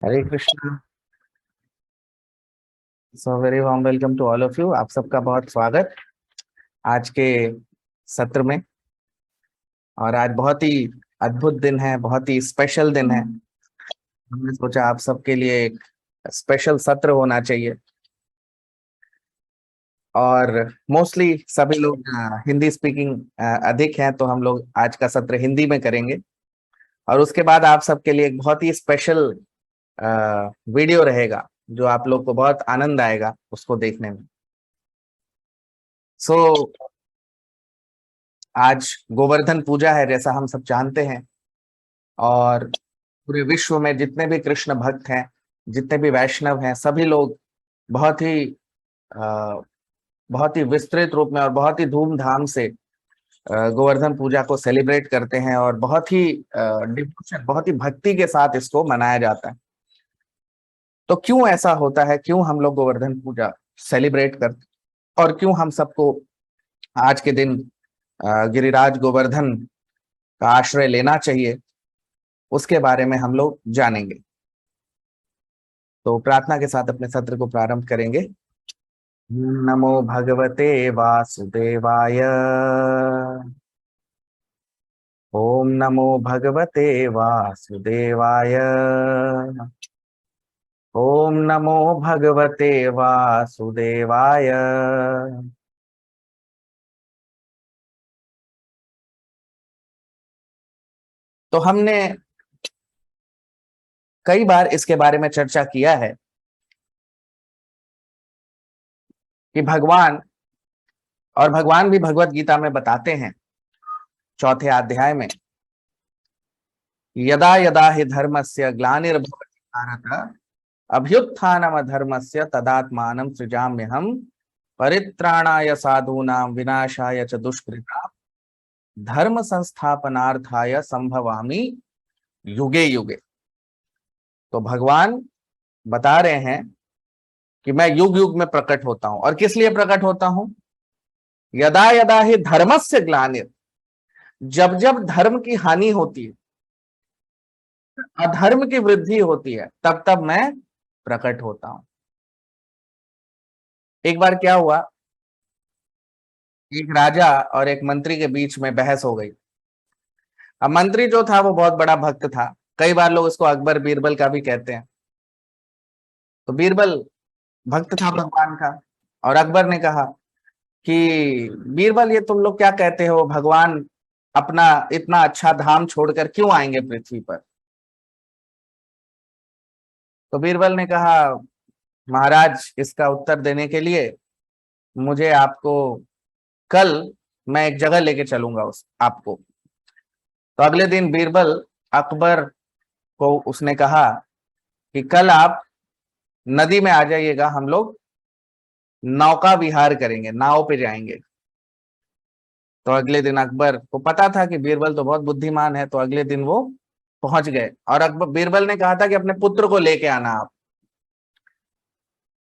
Hare Krishna. So very warm welcome to all of you. आप सबका बहुत स्वागत आज के सत्र में। और आज बहुत ही अद्भुत दिन है, बहुत ही स्पेशल दिन है। हमने सोचा आप सबके लिए एक स्पेशल सत्र होना चाहिए। और मोस्टली सभी लोग हिंदी स्पीकिंग अधिक हैं, तो हम लोग आज का सत्र हिंदी में करेंगे। और उसके बाद आप सबके लिए एक बहुत ही स्पेशल वीडियो रहेगा जो आप लोग को बहुत आनंद आएगा उसको देखने में। सो आज गोवर्धन पूजा है, जैसा हम सब जानते हैं। और पूरे विश्व में जितने भी कृष्ण भक्त हैं, जितने भी वैष्णव हैं, सभी लोग बहुत ही अ, बहुत ही विस्तृत रूप में और बहुत ही धूमधाम से गोवर्धन पूजा को सेलिब्रेट करते हैं। और बहुत ही डिवोशन, बहुत ही भक्ति के साथ इसको मनाया जाता है। तो क्यों ऐसा होता है, क्यों हम लोग गोवर्धन पूजा सेलिब्रेट करते, और क्यों हम सबको आज के दिन गिरिराज गोवर्धन का आश्रय लेना चाहिए, उसके बारे में हम लोग जानेंगे। तो प्रार्थना के साथ अपने सत्र को प्रारंभ करेंगे। नमो भगवते वासुदेवाय। ओम नमो भगवते वासुदेवाय। ओम नमो भगवते वासुदेवाय। तो हमने कई बार इसके बारे में चर्चा किया है कि भगवान, और भगवान भी भगवत गीता में बताते हैं चौथे अध्याय में, यदा यदा हि धर्मस्य ग्लानिर्भवति भारत अभ्युत्थानम धर्मस्य तदात्मानं सृजाम्यहम् परित्राणाय साधूनां विनाशाय च दुष्कृतां धर्म संस्थापनार्थाय संभवामि युगे युगे। तो भगवान बता रहे हैं कि मैं युग युग में प्रकट होता हूं। और किस लिए प्रकट होता हूं? यदा यदा ही धर्मस्य ग्लानिर, जब जब धर्म की हानि होती है, अधर्म की वृद्धि होती है, तब तब मैं प्रकट होता हूं। एक बार क्या हुआ, एक राजा और एक मंत्री के बीच में बहस हो गई। अब मंत्री जो था वो बहुत बड़ा भक्त था। कई बार लोग उसको अकबर बीरबल का भी कहते हैं। तो बीरबल भक्त था भगवान का। और अकबर ने कहा कि बीरबल, ये तुम लोग क्या कहते हो, भगवान अपना इतना अच्छा धाम छोड़कर क्यों आएंगे पृथ्वी पर? तो बीरबल ने कहा, महाराज, इसका उत्तर देने के लिए मुझे आपको कल मैं एक जगह लेके चलूंगा उस आपको। तो अगले दिन बीरबल अकबर को उसने कहा कि कल आप नदी में आ जाइएगा, हम लोग नौका विहार करेंगे, नाव पे जाएंगे। तो अगले दिन अकबर को पता था कि बीरबल तो बहुत बुद्धिमान है, तो अगले दिन वो पहुंच गए। और अकबर, बीरबल ने कहा था कि अपने पुत्र को लेके आना आप।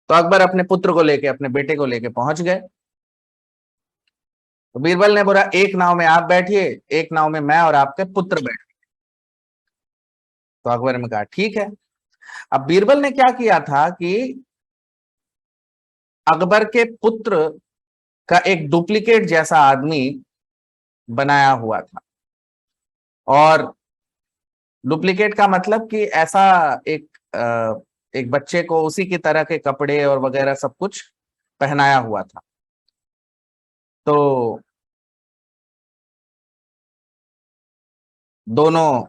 तो अकबर अपने पुत्र को लेके, अपने बेटे को लेके पहुंच गए। तो बीरबल ने बोला, एक नाव में आप बैठिए, एक नाव में मैं और आपके पुत्र बैठ। तो अकबर ने कहा ठीक है। अब बीरबल ने क्या किया था कि अकबर के पुत्र का एक डुप्लीकेट जैसा आदमी बनाया हुआ था। और डुप्लीकेट का मतलब कि ऐसा एक एक बच्चे को उसी की तरह के कपड़े और वगैरह सब कुछ पहनाया हुआ था। तो दोनों,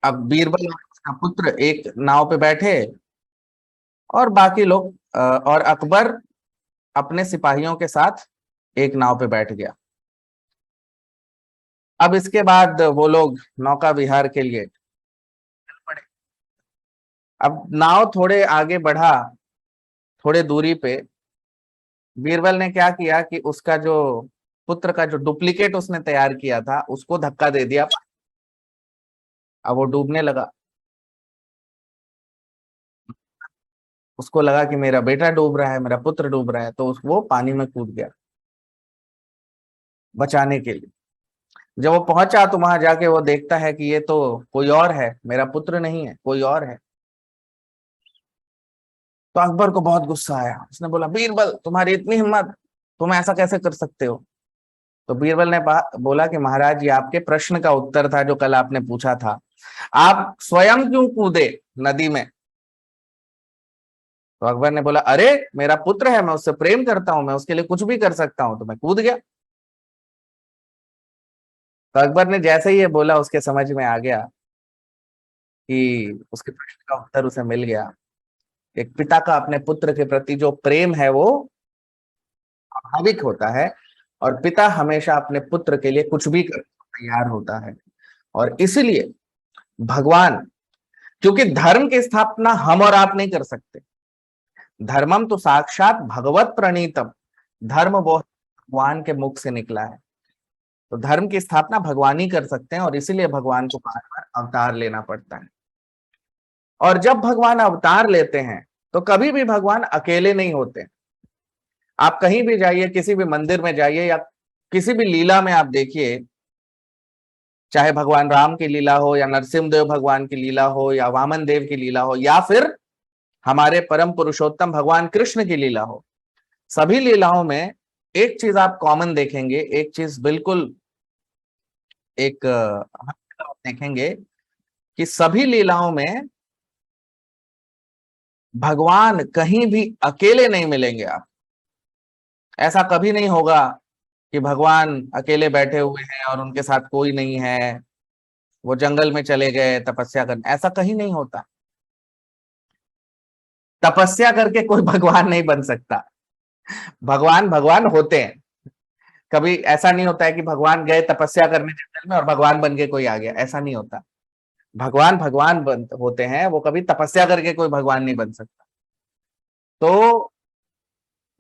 अब बीरबल और उसका पुत्र एक नाव पे बैठे, और बाकी लोग और अकबर अपने सिपाहियों के साथ एक नाव पे बैठ गया। अब इसके बाद वो लोग नौका विहार के लिए पड़े। अब नाव थोड़े आगे बढ़ा, थोड़े दूरी पे बीरबल ने क्या किया कि उसका जो पुत्र का जो डुप्लीकेट उसने तैयार किया था, उसको धक्का दे दिया। अब वो डूबने लगा। उसको लगा कि मेरा बेटा डूब रहा है, मेरा पुत्र डूब रहा है, तो वो पानी में कूद गया बचाने के लिए। जब वो पहुंचा तो वहां जाके वो देखता है कि ये तो कोई और है, मेरा पुत्र नहीं है, कोई और है। तो अकबर को बहुत गुस्सा आया। उसने बोला, बीरबल तुम्हारी इतनी हिम्मत, तुम ऐसा कैसे कर सकते हो? तो बीरबल ने बोला कि महाराज, ये आपके प्रश्न का उत्तर था जो कल आपने पूछा था, आप स्वयं क्यों कूदे नदी में? तो अकबर ने बोला, अरे मेरा पुत्र है, मैं उससे प्रेम करता हूं, मैं उसके लिए कुछ भी कर सकता हूं, तो मैं कूद गया। तो अकबर ने जैसे ही ये बोला, उसके समझ में आ गया कि उसके प्रश्न का उत्तर उसे मिल गया। एक पिता का अपने पुत्र के प्रति जो प्रेम है वो स्वाभाविक होता है, और पिता हमेशा अपने पुत्र के लिए कुछ भी करने को तैयार होता है। और इसलिए भगवान, क्योंकि धर्म की स्थापना हम और आप नहीं कर सकते, धर्मम तो साक्षात भगवत प्रणीतम, धर्म वो भगवान के मुख से निकला है। तो धर्म की स्थापना भगवान ही कर सकते हैं, और इसीलिए भगवान को बार बार अवतार लेना पड़ता है। और जब भगवान अवतार लेते हैं तो कभी भी भगवान अकेले नहीं होते। आप कहीं भी जाइए, किसी भी मंदिर में जाइए, या किसी भी लीला में आप देखिए, चाहे भगवान राम की लीला हो, या नरसिंहदेव भगवान की लीला हो, या वामन देव की लीला हो, या फिर हमारे परम पुरुषोत्तम भगवान कृष्ण की लीला हो, सभी लीलाओं में एक चीज आप कॉमन देखेंगे, एक चीज बिल्कुल एक देखेंगे कि सभी लीलाओं में भगवान कहीं भी अकेले नहीं मिलेंगे। आप ऐसा कभी नहीं होगा कि भगवान अकेले बैठे हुए हैं और उनके साथ कोई नहीं है, वो जंगल में चले गए तपस्या करने, ऐसा कहीं नहीं होता। तपस्या करके कोई भगवान नहीं बन सकता। भगवान भगवान होते हैं। कभी ऐसा नहीं होता है कि भगवान गए तपस्या करने जंगल में और भगवान बन के कोई आ गया, ऐसा नहीं होता। भगवान भगवान होते हैं, वो कभी तपस्या करके कोई भगवान नहीं बन सकता। तो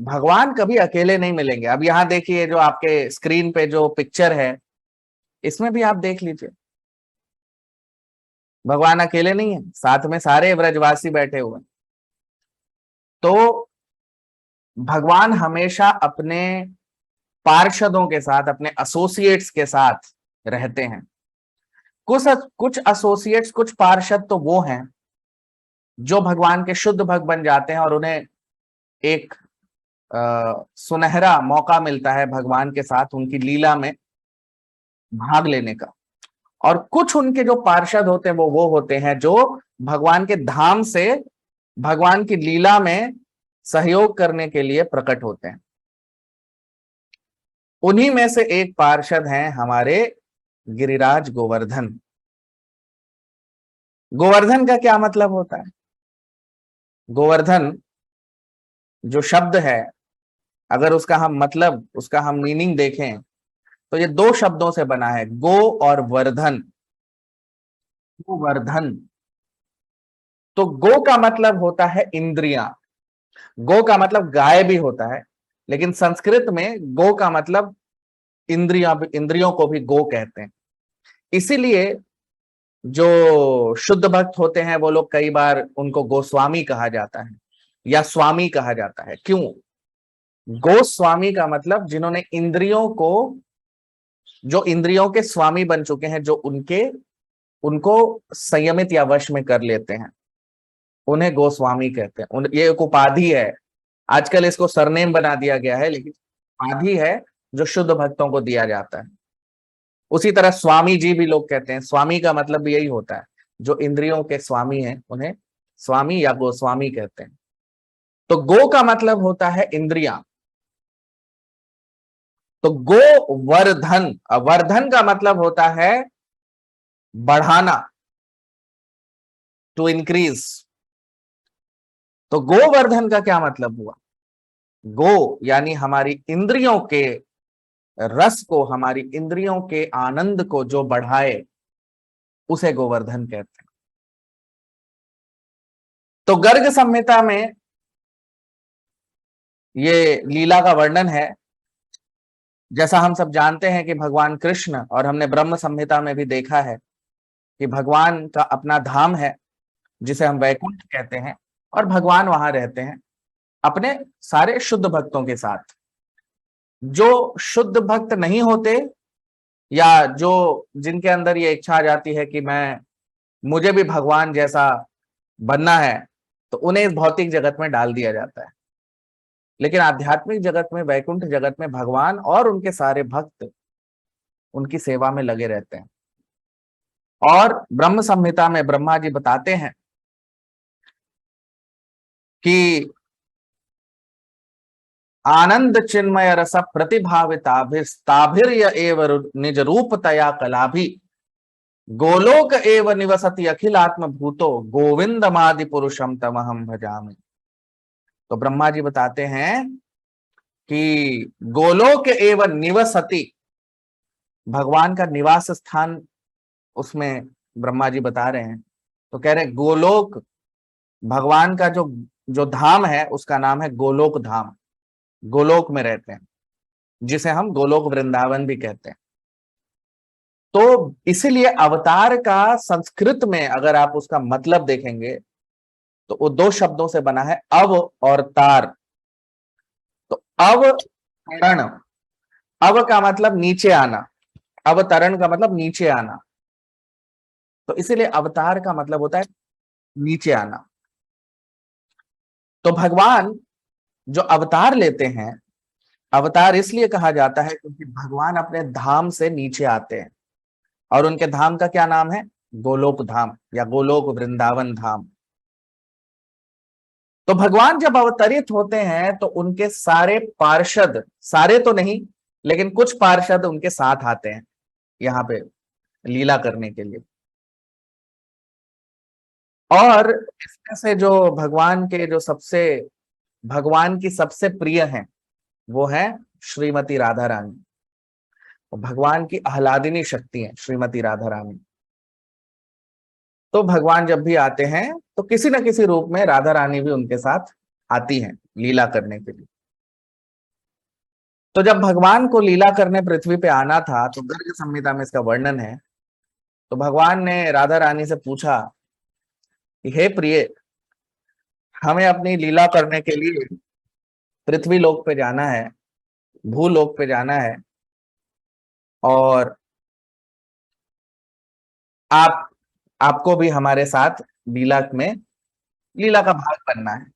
भगवान कभी अकेले नहीं मिलेंगे। अब यहाँ देखिए, जो आपके स्क्रीन पे जो पिक्चर है, इसमें भी आप देख लीजिए, भगवान अकेले नहीं है, साथ में सारे ब्रजवासी बैठे हुए हैं। तो भगवान हमेशा अपने पार्षदों के साथ, अपने एसोसिएट्स के साथ रहते हैं। कुछ कुछ एसोसिएट्स, कुछ पार्षद तो वो हैं जो भगवान के शुद्ध भक्त बन जाते हैं, और उन्हें एक सुनहरा मौका मिलता है भगवान के साथ उनकी लीला में भाग लेने का। और कुछ उनके जो पार्षद होते हैं वो होते हैं जो भगवान के धाम से भगवान की लीला में सहयोग करने के लिए प्रकट होते हैं। उन्हीं में से एक पार्षद हैं हमारे गिरिराज गोवर्धन। गोवर्धन का क्या मतलब होता है? गोवर्धन जो शब्द है, अगर उसका हम मतलब, उसका हम मीनिंग देखें, तो ये दो शब्दों से बना है, गो और वर्धन। गोवर्धन, तो गो का मतलब होता है इंद्रियां। गो का मतलब गाय भी होता है, लेकिन संस्कृत में गो का मतलब इंद्रियों को भी गो कहते हैं। इसीलिए जो शुद्ध भक्त होते हैं वो लोग, कई बार उनको गोस्वामी कहा जाता है या स्वामी कहा जाता है। क्यों? गोस्वामी का मतलब जिन्होंने इंद्रियों को, जो इंद्रियों के स्वामी बन चुके हैं, जो उनको संयमित या वश में कर लेते हैं, उन्हें गोस्वामी कहते हैं। ये एक उपाधि है, आजकल इसको सरनेम बना दिया गया है, लेकिन उपाधि है जो शुद्ध भक्तों को दिया जाता है। उसी तरह स्वामी जी भी लोग कहते हैं। स्वामी का मतलब भी यही होता है, जो इंद्रियों के स्वामी हैं उन्हें स्वामी या गोस्वामी कहते हैं। तो गो का मतलब होता है इंद्रियां। तो गो वर्धन, वर्धन का मतलब होता है बढ़ाना, टू इंक्रीज। तो गोवर्धन का क्या मतलब हुआ? गो यानी हमारी इंद्रियों के रस को, हमारी इंद्रियों के आनंद को जो बढ़ाए, उसे गोवर्धन कहते हैं। तो गर्ग संहिता में ये लीला का वर्णन है। जैसा हम सब जानते हैं कि भगवान कृष्ण, और हमने ब्रह्म संहिता में भी देखा है कि भगवान का अपना धाम है जिसे हम वैकुंठ कहते हैं, और भगवान वहां रहते हैं अपने सारे शुद्ध भक्तों के साथ। जो शुद्ध भक्त नहीं होते, या जो जिनके अंदर ये इच्छा आ जाती है कि मुझे भी भगवान जैसा बनना है, तो उन्हें इस भौतिक जगत में डाल दिया जाता है। लेकिन आध्यात्मिक जगत में, वैकुंठ जगत में भगवान और उनके सारे भक्त उनकी सेवा में लगे रहते हैं। और ब्रह्म संहिता में ब्रह्मा जी बताते हैं कि आनंद चिन्मय रस प्रतिभाविताभिस्ताभिर्य एव निज रूपतया कलाभि गोलोक एव निवसति अखिलात्म भूतो गोविंदमादि पुरुषम तमहम भजामि। तो ब्रह्मा जी बताते हैं कि गोलोक एव निवसति, भगवान का निवास स्थान उसमें ब्रह्मा जी बता रहे हैं। तो कह रहे गोलोक, भगवान का जो जो धाम है उसका नाम है गोलोक धाम, गोलोक में रहते हैं, जिसे हम गोलोक वृंदावन भी कहते हैं। तो इसीलिए अवतार का संस्कृत में अगर आप उसका मतलब देखेंगे तो वो दो शब्दों से बना है, अव और तार। तो अवतरण, अव का मतलब नीचे आना, अवतरण का मतलब नीचे आना। तो इसीलिए अवतार का मतलब होता है नीचे आना। तो भगवान जो अवतार लेते हैं, अवतार इसलिए कहा जाता है क्योंकि भगवान अपने धाम से नीचे आते हैं, और उनके धाम का क्या नाम है? गोलोक धाम या गोलोक वृंदावन धाम। तो भगवान जब अवतरित होते हैं तो उनके सारे पार्षद, सारे तो नहीं लेकिन कुछ पार्षद उनके साथ आते हैं यहाँ पे लीला करने के लिए। और इसमें से जो भगवान के जो सबसे, भगवान की सबसे प्रिय हैं वो है श्रीमती राधा रानी। भगवान की आह्लादिनी शक्ति है श्रीमती राधा रानी। तो भगवान जब भी आते हैं तो किसी न किसी रूप में राधा रानी भी उनके साथ आती हैं लीला करने के लिए। तो जब भगवान को लीला करने पृथ्वी पे आना था तो गर्ग संहिता में इसका वर्णन है। तो भगवान ने राधा रानी से पूछा कि हे प्रिय, हमें अपनी लीला करने के लिए पृथ्वी लोक पे जाना है, भूलोक पे जाना है, और आपको भी हमारे साथ लीला में, लीला का भाग बनना है।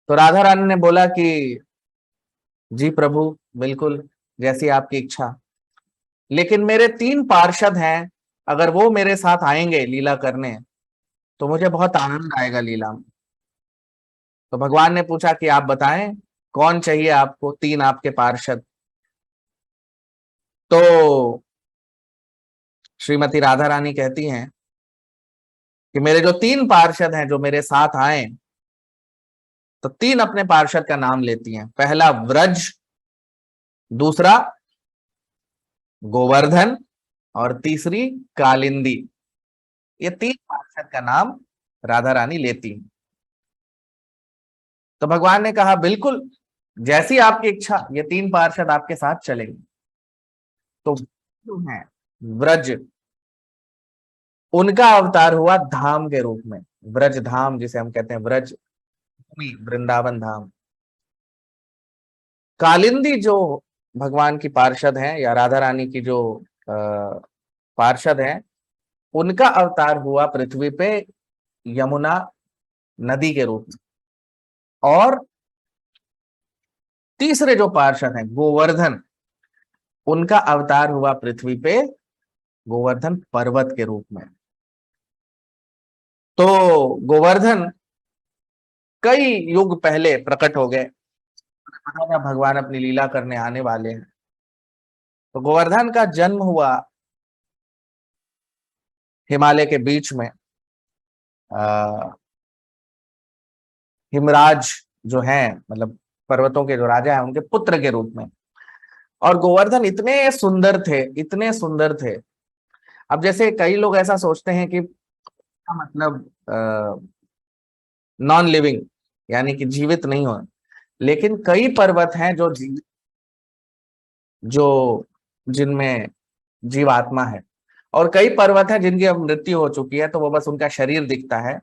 तो राधा रानी ने बोला कि जी प्रभु, बिल्कुल, जैसी आपकी इच्छा। लेकिन मेरे 3 पार्षद हैं, अगर वो मेरे साथ आएंगे लीला करने तो मुझे बहुत आनंद आएगा लीला में। तो भगवान ने पूछा कि आप बताएं कौन चाहिए आपको, 3 आपके पार्षद। तो श्रीमती राधा रानी कहती हैं कि मेरे जो 3 पार्षद हैं जो मेरे साथ आए, तो 3 अपने पार्षद का नाम लेती हैं। पहला व्रज, दूसरा गोवर्धन, और तीसरी कालिंदी। ये 3 पार्षद का नाम राधा रानी लेती हैं। तो भगवान ने कहा बिल्कुल, जैसी आपकी इच्छा, ये 3 पार्षद आपके साथ चलेंगे। तो जो है व्रज, उनका अवतार हुआ धाम के रूप में, व्रज धाम जिसे हम कहते हैं, व्रज भूमि, वृंदावन धाम। कालिंदी जो भगवान की पार्षद हैं या राधा रानी की जो पार्षद हैं, उनका अवतार हुआ पृथ्वी पे यमुना नदी के रूप में। और तीसरे जो पार्षद हैं गोवर्धन, उनका अवतार हुआ पृथ्वी पे गोवर्धन पर्वत के रूप में। तो गोवर्धन कई युग पहले प्रकट हो गए, पता था भगवान अपनी लीला करने आने वाले हैं। तो गोवर्धन का जन्म हुआ हिमालय के बीच में, हिमराज जो हैं, मतलब पर्वतों के जो राजा हैं, उनके पुत्र के रूप में। और गोवर्धन इतने सुंदर थे, इतने सुंदर थे। अब जैसे कई लोग ऐसा सोचते हैं कि मतलब नॉन लिविंग, यानी कि जीवित नहीं हो, लेकिन कई पर्वत हैं जो जिनमें जीवात्मा है, और कई पर्वत हैं जिनकी अब मृत्यु हो चुकी है, तो वो बस उनका शरीर दिखता है।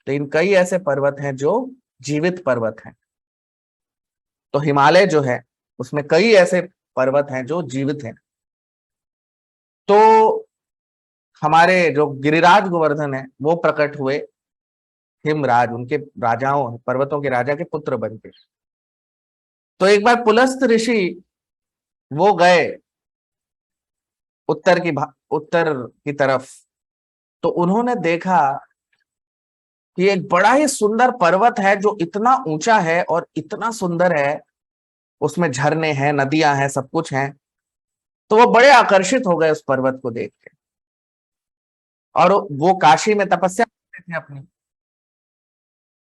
लेकिन कई ऐसे पर्वत हैं जो जीवित पर्वत हैं। तो हिमालय जो है उसमें कई ऐसे पर्वत हैं जो जीवित हैं। तो हमारे जो गिरिराज गोवर्धन है वो प्रकट हुए हिमराज, उनके राजाओं, पर्वतों के राजा के पुत्र बन के। तो एक बार पुलस्त ऋषि वो गए उत्तर की तरफ, तो उन्होंने देखा कि एक बड़ा ही सुंदर पर्वत है जो इतना ऊंचा है और इतना सुंदर है, उसमें झरने हैं, नदियां हैं, सब कुछ है। तो वो बड़े आकर्षित हो गए उस पर्वत को देख के, और वो काशी में तपस्या करते थे अपनी।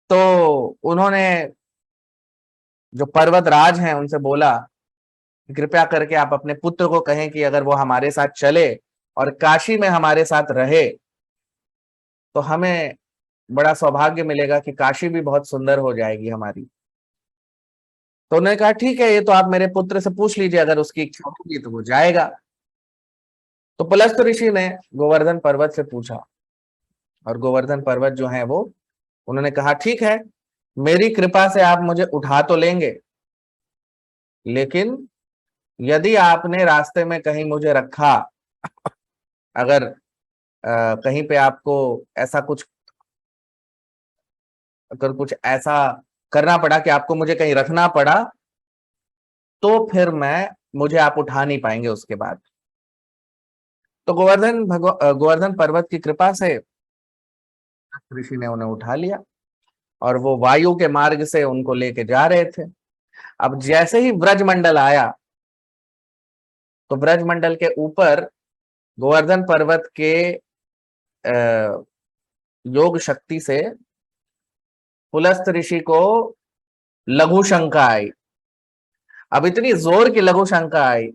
तो उन्होंने जो पर्वत राज हैं उनसे बोला, कृपया करके आप अपने पुत्र को कहें कि अगर वो हमारे साथ चले और काशी में हमारे साथ रहे तो हमें बड़ा सौभाग्य मिलेगा कि काशी भी बहुत सुंदर हो जाएगी हमारी। तो उन्होंने कहा ठीक है, ये तो आप मेरे पुत्र से पूछ लीजिए, अगर उसकी इच्छा होगी तो वो जाएगा। तो पुलस्त ऋषि ने गोवर्धन पर्वत से पूछा, और गोवर्धन पर्वत जो है वो, उन्होंने कहा ठीक है, मेरी कृपा से आप मुझे उठा तो लेंगे, लेकिन यदि आपने रास्ते में कहीं मुझे रखा, अगर कहीं पे आपको ऐसा कुछ, अगर कुछ ऐसा करना पड़ा कि आपको मुझे कहीं रखना पड़ा, तो फिर मुझे आप उठा नहीं पाएंगे उसके बाद। तो गोवर्धन पर्वत की कृपा से ऋषि ने उन्हें उठा लिया, और वो वायु के मार्ग से उनको लेके जा रहे थे। अब जैसे ही ब्रजमंडल आया, तो ब्रजमंडल के ऊपर गोवर्धन पर्वत के योग शक्ति से पुलस्त ऋषि को लघु शंका आई। अब इतनी जोर की लघु शंका आई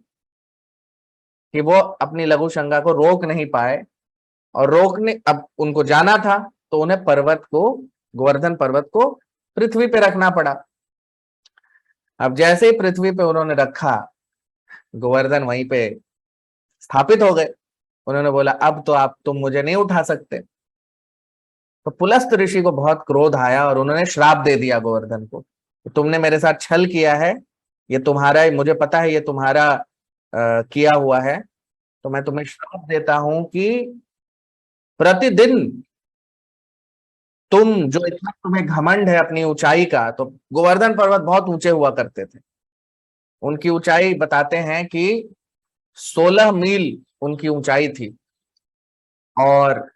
कि वो अपनी लघु शंका को रोक नहीं पाए, और रोकने, अब उनको जाना था, तो उन्हें गोवर्धन पर्वत को पृथ्वी पे रखना पड़ा। अब जैसे ही पृथ्वी पे उन्होंने रखा, गोवर्धन वहीं पे स्थापित हो गए। उन्होंने बोला अब तो तुम मुझे नहीं उठा सकते। तो पुलस्त ऋषि को बहुत क्रोध आया, और उन्होंने श्राप दे दिया गोवर्धन को, तुमने मेरे साथ छल किया है, ये तुम्हारा, मुझे पता है ये तुम्हारा किया हुआ है, तो मैं तुम्हें श्राप देता हूं कि प्रतिदिन जो इतना तुम्हें घमंड है अपनी ऊंचाई का, तो गोवर्धन पर्वत बहुत ऊंचे हुआ करते थे। उनकी ऊंचाई बताते हैं कि 16 मील उनकी ऊंचाई थी, और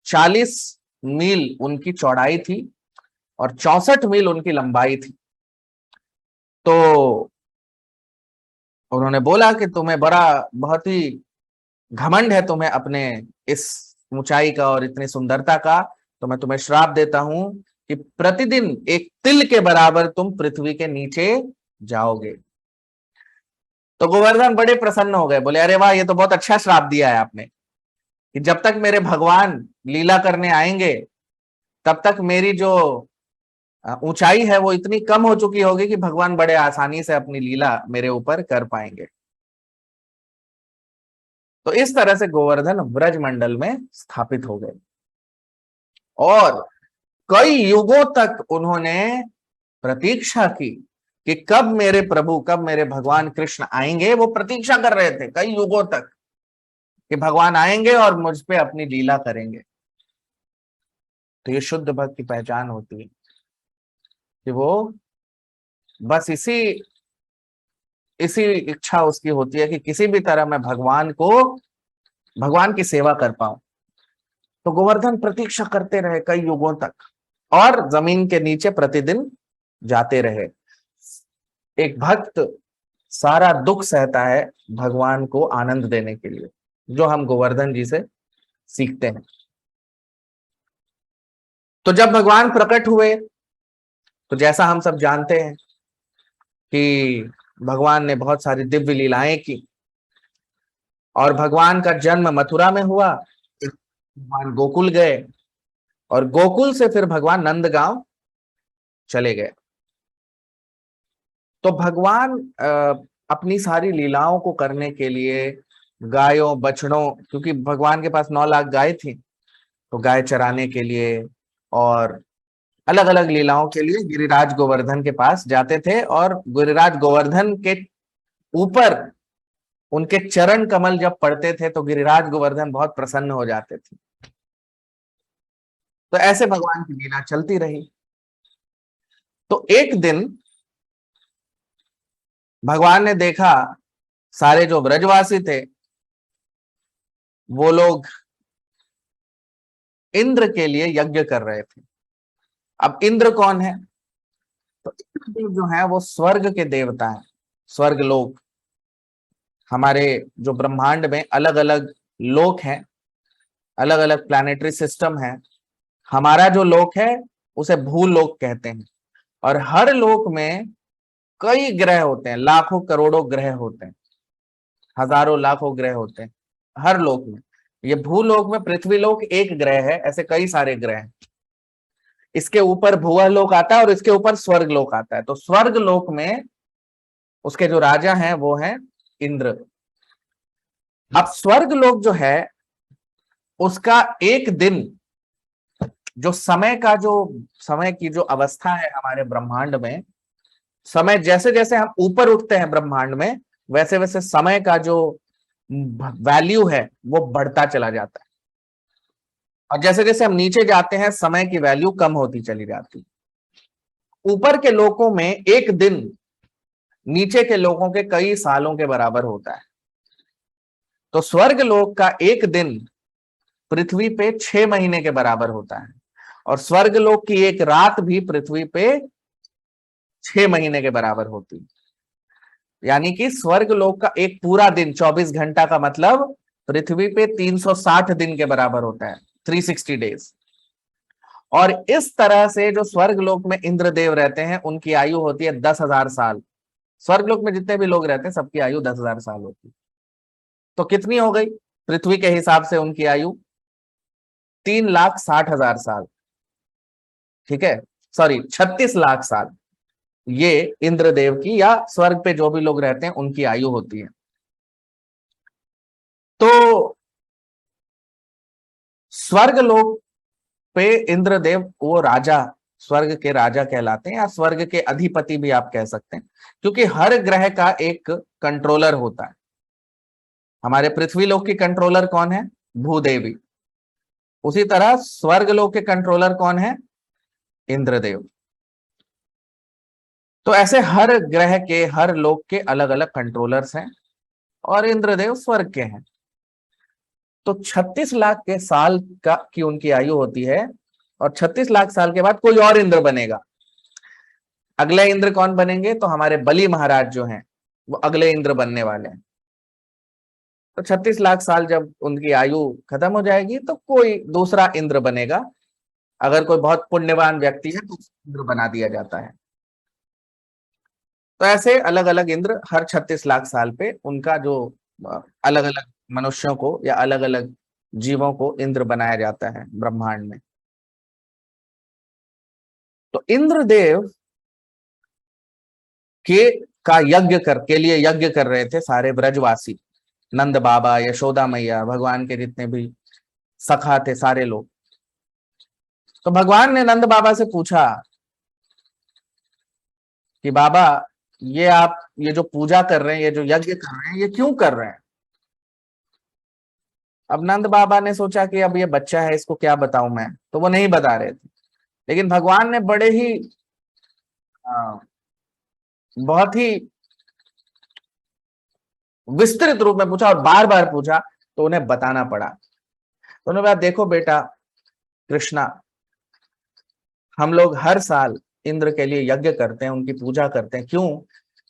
40 मील उनकी चौड़ाई थी, और 64 मील उनकी लंबाई थी। तो उन्होंने बोला कि तुम्हें बहुत ही घमंड है तुम्हें अपने इस ऊंचाई का और इतनी सुंदरता का, तो मैं तुम्हें श्राप देता हूं कि प्रतिदिन एक तिल के बराबर तुम पृथ्वी के नीचे जाओगे। तो गोवर्धन बड़े प्रसन्न हो गए, बोले अरे वाह, ये तो बहुत अच्छा श्राप दिया है आपने, कि जब तक मेरे भगवान लीला करने आएंगे, तब तक मेरी जो ऊंचाई है वो इतनी कम हो चुकी होगी कि भगवान बड़े आसानी से अपनी लीला मेरे ऊपर कर पाएंगे। तो इस तरह से गोवर्धन ब्रजमंडल में स्थापित हो गए, और कई युगों तक उन्होंने प्रतीक्षा की कि कब मेरे प्रभु, कब मेरे भगवान कृष्ण आएंगे। वो प्रतीक्षा कर रहे थे कई युगों तक कि भगवान आएंगे और मुझ पे अपनी लीला करेंगे। तो ये शुद्ध भक्त की पहचान होती है कि वो बस इसी इसी इच्छा उसकी होती है कि किसी भी तरह मैं भगवान की सेवा कर पाऊं। तो गोवर्धन प्रतीक्षा करते रहे कई युगों तक, और जमीन के नीचे प्रतिदिन जाते रहे। एक भक्त सारा दुख सहता है भगवान को आनंद देने के लिए, जो हम गोवर्धन जी से सीखते हैं। तो जब भगवान प्रकट हुए, तो जैसा हम सब जानते हैं कि भगवान ने बहुत सारी दिव्य लीलाएं की, और भगवान का जन्म मथुरा में हुआ, भगवान गोकुल गए, और गोकुल से फिर भगवान नंदगांव चले गए। तो भगवान अपनी सारी लीलाओं को करने के लिए गायों बछड़ों, क्योंकि भगवान के पास 9 लाख गाय थी, तो गाय चराने के लिए और अलग अलग लीलाओं के लिए गिरिराज गोवर्धन के पास जाते थे, और गिरिराज गोवर्धन के ऊपर उनके चरण कमल जब पड़ते थे तो गिरिराज गोवर्धन बहुत प्रसन्न हो जाते थे। तो ऐसे भगवान की लीला चलती रही। तो एक दिन भगवान ने देखा सारे जो ब्रजवासी थे वो लोग इंद्र के लिए यज्ञ कर रहे थे। अब इंद्र कौन है? तो इंद्र जो है वो स्वर्ग के देवता हैं, स्वर्ग लोक। हमारे जो ब्रह्मांड में अलग अलग लोक हैं, अलग अलग प्लैनेटरी सिस्टम है। हमारा जो लोक है उसे भूलोक कहते हैं। और हर लोक में कई ग्रह होते हैं, लाखों करोड़ों ग्रह होते हैं, हजारों लाखों ग्रह होते हैं हर लोक में। ये भूलोक में पृथ्वी लोक एक ग्रह है, ऐसे कई सारे ग्रह हैं। इसके ऊपर भुवह लोक आता है और इसके ऊपर स्वर्ग लोक आता है। तो स्वर्ग लोक में उसके जो राजा हैं वो हैं इंद्र। अब स्वर्ग लोक जो है उसका एक दिन, जो समय की जो अवस्था है हमारे ब्रह्मांड में, समय जैसे जैसे हम ऊपर उठते हैं ब्रह्मांड में वैसे वैसे समय का जो वैल्यू है वो बढ़ता चला जाता है। और जैसे जैसे हम नीचे जाते हैं समय की वैल्यू कम होती चली जाती है। ऊपर के लोकों में एक दिन नीचे के लोगों के कई सालों के बराबर होता है। तो स्वर्ग लोक का एक दिन पृथ्वी पे 6 महीने के बराबर होता है और स्वर्ग लोक की एक रात भी पृथ्वी पे 6 महीने के बराबर होती है। यानी कि स्वर्ग लोक का एक पूरा दिन 24 घंटा का मतलब पृथ्वी पे 360 दिन के बराबर होता है, 360 डेज। और इस तरह से जो स्वर्ग लोक में इंद्रदेव रहते हैं उनकी आयु होती है 10,000 साल। स्वर्ग लोक में जितने भी लोग रहते हैं सबकी आयु 10,000 साल होती है। तो कितनी हो गई पृथ्वी के हिसाब से उनकी आयु? 3,60,000 साल। ठीक है, सॉरी 36 लाख साल ये इंद्रदेव की या स्वर्ग पे जो भी लोग रहते हैं उनकी आयु होती है। तो स्वर्ग लोक पे इंद्रदेव वो राजा, स्वर्ग के राजा कहलाते हैं या स्वर्ग के अधिपति भी आप कह सकते हैं, क्योंकि हर ग्रह का एक कंट्रोलर होता है। हमारे पृथ्वी लोक की कंट्रोलर कौन है? भूदेवी। उसी तरह स्वर्ग लोक के कंट्रोलर कौन है? इंद्रदेव। तो ऐसे हर ग्रह के, हर लोक के अलग अलग कंट्रोलर्स हैं और इंद्रदेव स्वर्ग के हैं। तो 36 लाख के साल की उनकी आयु होती है और 36 लाख साल के बाद कोई और इंद्र बनेगा। अगले इंद्र कौन बनेंगे? तो हमारे बलि महाराज जो हैं वो अगले इंद्र बनने वाले हैं। तो 36 लाख साल जब उनकी आयु खत्म हो जाएगी तो कोई दूसरा इंद्र बनेगा। अगर कोई बहुत पुण्यवान व्यक्ति है तो इंद्र बना दिया जाता है। तो ऐसे अलग अलग इंद्र हर 36 लाख साल पे उनका जो अलग अलग मनुष्यों को या अलग अलग जीवों को इंद्र बनाया जाता है ब्रह्मांड में। तो इंद्रदेव का यज्ञ के लिए यज्ञ कर रहे थे सारे ब्रजवासी, नंद बाबा, यशोदा मैया, भगवान के जितने भी सखा थे सारे लोग। तो भगवान ने नंद बाबा से पूछा कि बाबा ये आप ये जो पूजा कर रहे हैं, ये जो यज्ञ कर रहे हैं, ये क्यों कर रहे हैं? अब नंद बाबा ने सोचा कि अब ये बच्चा है, इसको क्या बताऊं मैं, तो वो नहीं बता रहे थे। लेकिन भगवान ने बड़े ही बहुत ही विस्तृत रूप में पूछा और बार बार पूछा तो उन्हें बताना पड़ा। तो उन्होंने कहा देखो बेटा कृष्णा, हम लोग हर साल इंद्र के लिए यज्ञ करते हैं, उनकी पूजा करते हैं। क्यों?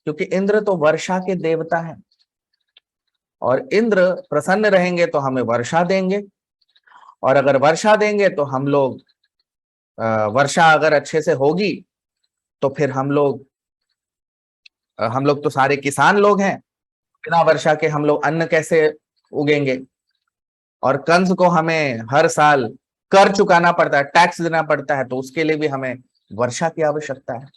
क्योंकि इंद्र तो वर्षा के देवता हैं और इंद्र प्रसन्न रहेंगे तो हमें वर्षा देंगे, और अगर वर्षा देंगे तो हम लोग वर्षा अगर अच्छे से होगी तो फिर हम लोग तो सारे किसान लोग हैं, बिना वर्षा के हम लोग अन्न कैसे उगेंगे? और कंस को हमें हर साल कर चुकाना पड़ता है, टैक्स देना पड़ता है, तो उसके लिए भी हमें वर्षा की आवश्यकता है।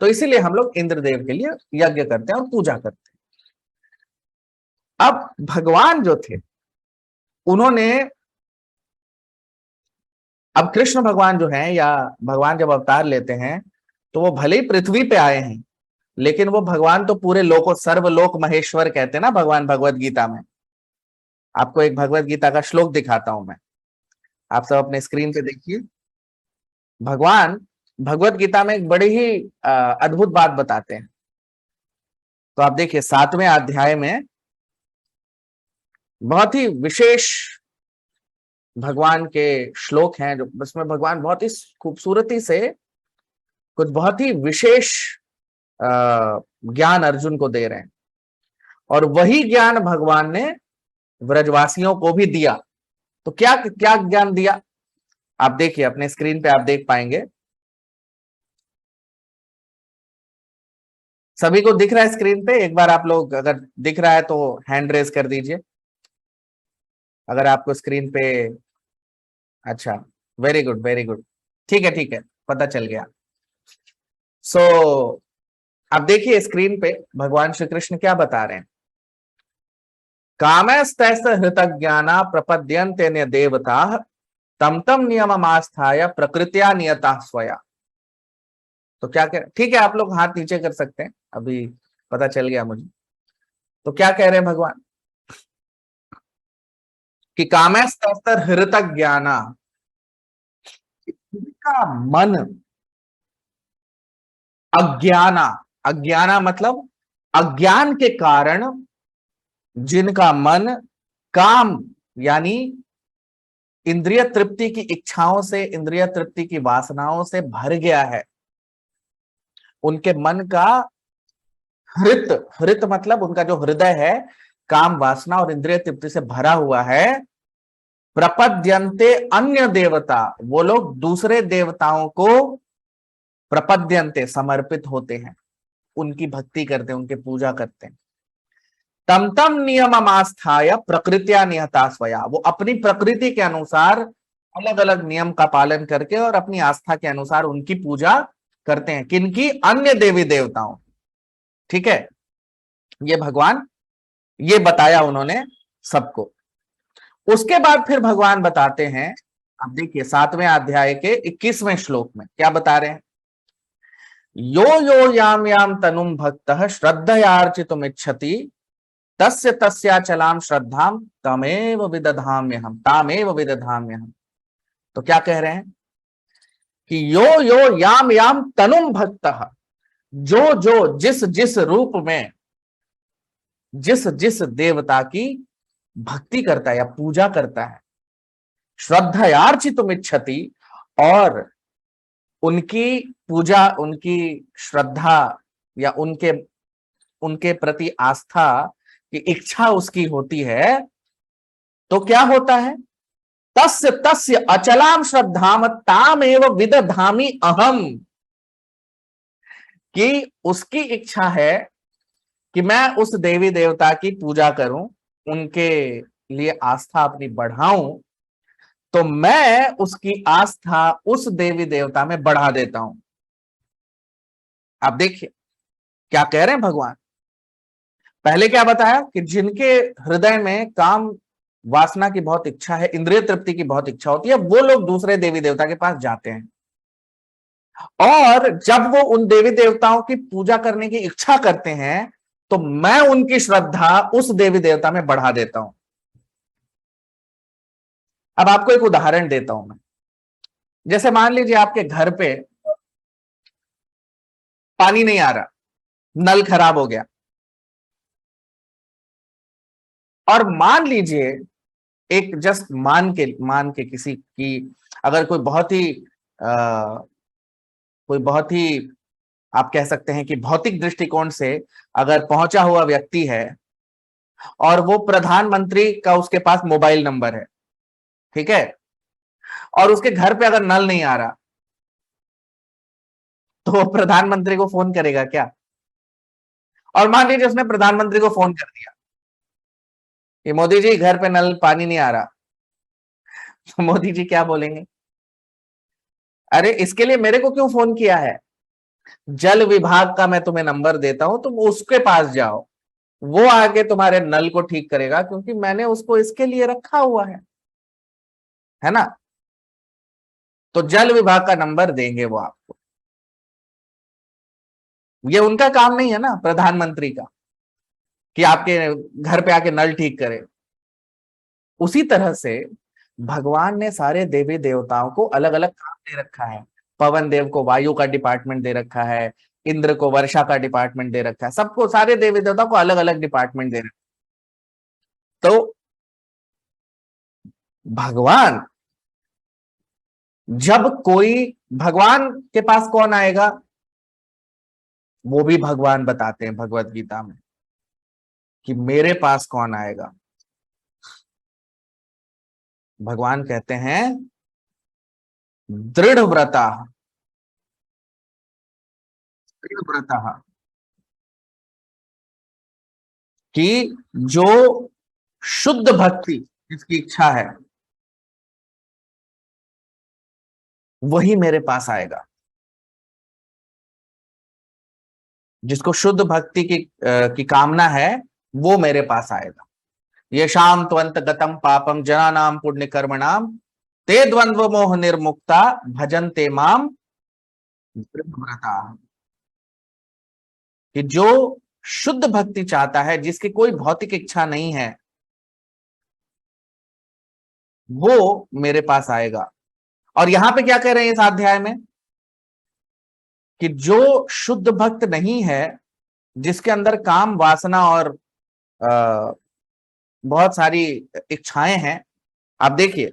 तो इसीलिए हम लोग इंद्रदेव के लिए यज्ञ करते हैं और पूजा करते हैं। अब भगवान जो थे उन्होंने, अब कृष्ण भगवान जो हैं या भगवान जब अवतार लेते हैं तो वो भले ही पृथ्वी पे आए हैं, लेकिन वो भगवान तो पूरे लोको सर्वलोक महेश्वर कहते हैं ना भगवान भगवत गीता में। आपको एक भगवत गीता का श्लोक दिखाता हूं मैं, आप सब अपने स्क्रीन पे देखिए। भगवान भगवत गीता में एक बड़ी ही अद्भुत बात बताते हैं। तो आप देखिए 7वें अध्याय में बहुत ही विशेष भगवान के श्लोक हैं, जो उसमें भगवान बहुत ही खूबसूरती से कुछ बहुत ही विशेष ज्ञान अर्जुन को दे रहे हैं, और वही ज्ञान भगवान ने व्रजवासियों को भी दिया। तो क्या क्या ज्ञान दिया, आप देखिए अपने स्क्रीन पे आप देख पाएंगे। सभी को दिख रहा है स्क्रीन पे? एक बार आप लोग अगर दिख रहा है तो हैंड रेज कर दीजिए, अगर आपको स्क्रीन पे। अच्छा, वेरी गुड वेरी गुड, ठीक है, पता चल गया। सो अब देखिए स्क्रीन पे भगवान श्री कृष्ण क्या बता रहे हैं। कामस्तैस हृतज्ञाना प्रपद्यन्ते देवता तम तम नियममास्थाय प्रकृत्या नियता स्वया। तो क्या कह, ठीक है आप लोग हाथ नीचे कर सकते हैं, अभी पता चल गया मुझे। तो क्या कह रहे हैं भगवान कि कामस्तैस हृतज्ञाना, का मन अज्ञाना, अज्ञाना मतलब अज्ञान के कारण जिनका मन काम यानी इंद्रिय तृप्ति की इच्छाओं से, इंद्रिय तृप्ति की वासनाओं से भर गया है, उनके मन का हृत, हृत मतलब उनका जो हृदय है काम वासना और इंद्रिय तृप्ति से भरा हुआ है। प्रपद्यन्ते अन्य देवता, वो लोग दूसरे देवताओं को प्रपद्यन्ते समर्पित होते हैं, उनकी भक्ति करते हैं, उनकी पूजा करते हैं। तम तम नियममास्थाय प्रकृत्या निहता स्वया, वो अपनी प्रकृति के अनुसार अलग अलग नियम का पालन करके और अपनी आस्था के अनुसार उनकी पूजा करते हैं। किनकी? अन्य देवी देवताओं। ठीक है, ये भगवान ये बताया उन्होंने सबको। उसके बाद फिर भगवान बताते हैं, अब देखिए 7वें अध्याय के 21वें श्लोक में क्या बता रहे हैं। यो यो याम याम तनुम भक्तः श्रद्धयार्चितुम इच्छति तस्य तस्याचलाम श्रद्धाम तमेव विदधाम्यहम, तामेव विदधाम्यहम। तो क्या कह रहे हैं कि यो यो याम याम तनुम भक्तः, जो जो जिस जिस रूप में जिस जिस देवता की भक्ति करता है या पूजा करता है, श्रद्धयार्चितुम इच्छति, और उनकी पूजा, उनकी श्रद्धा या उनके उनके प्रति आस्था की इच्छा उसकी होती है, तो क्या होता है? तस्य तस्य अचलाम श्रद्धाम तामेव विदधामि अहम, कि उसकी इच्छा है कि मैं उस देवी देवता की पूजा करूं, उनके लिए आस्था अपनी बढ़ाऊं, तो मैं उसकी आस्था उस देवी देवता में बढ़ा देता हूं। आप देखिए क्या कह रहे हैं भगवान। पहले क्या बताया कि जिनके हृदय में काम वासना की बहुत इच्छा है, इंद्रिय तृप्ति की बहुत इच्छा होती है, वो लोग दूसरे देवी देवता के पास जाते हैं, और जब वो उन देवी देवताओं की पूजा करने की इच्छा करते हैं तो मैं उनकी श्रद्धा उस देवी देवता में बढ़ा देता हूं। अब आपको एक उदाहरण देता हूं मैं। जैसे मान लीजिए आपके घर पे पानी नहीं आ रहा, नल खराब हो गया, और मान लीजिए एक जस्ट मान के किसी की अगर कोई बहुत ही आप कह सकते हैं कि भौतिक दृष्टिकोण से अगर पहुंचा हुआ व्यक्ति है और वो प्रधानमंत्री का उसके पास मोबाइल नंबर है, ठीक है, और उसके घर पे अगर नल नहीं आ रहा तो वो प्रधानमंत्री को फोन करेगा क्या? और मान लीजिए उसने प्रधानमंत्री को फोन कर दिया कि मोदी जी घर पे नल पानी नहीं आ रहा, तो मोदी जी क्या बोलेंगे? अरे इसके लिए मेरे को क्यों फोन किया है? जल विभाग का मैं तुम्हें नंबर देता हूं, तुम उसके पास जाओ, वो आके तुम्हारे नल को ठीक करेगा, क्योंकि मैंने उसको इसके लिए रखा हुआ है ना। तो जल विभाग का नंबर देंगे वो आपको, ये उनका काम नहीं है ना प्रधानमंत्री का कि आपके घर पे आके नल ठीक करे। उसी तरह से भगवान ने सारे देवी देवताओं को अलग अलग काम दे रखा है, पवन देव को वायु का डिपार्टमेंट दे रखा है, इंद्र को वर्षा का डिपार्टमेंट दे रखा है, सबको, सारे देवी देवता को अलग अलग डिपार्टमेंट दे रखा है। तो भगवान, जब कोई भगवान के पास कौन आएगा, वो भी भगवान बताते हैं भगवत गीता में कि मेरे पास कौन आएगा। भगवान कहते हैं दृढ़ व्रता, दृढ़ व्रता, कि जो शुद्ध भक्ति जिसकी इच्छा है वही मेरे पास आएगा। जिसको शुद्ध भक्ति की कामना है वो मेरे पास आएगा। ये शाम त्वंत गतम पापम जनानाम पुण्य कर्मणाम ते द्वंद्व मोह निर्मुक्ता भजन्ते माम दृढ़व्रता। कि जो शुद्ध भक्ति चाहता है, जिसकी कोई भौतिक इच्छा नहीं है, वो मेरे पास आएगा। और यहां पे क्या कह रहे हैं इस अध्याय में, कि जो शुद्ध भक्त नहीं है, जिसके अंदर काम वासना और बहुत सारी इच्छाएं हैं। आप देखिए,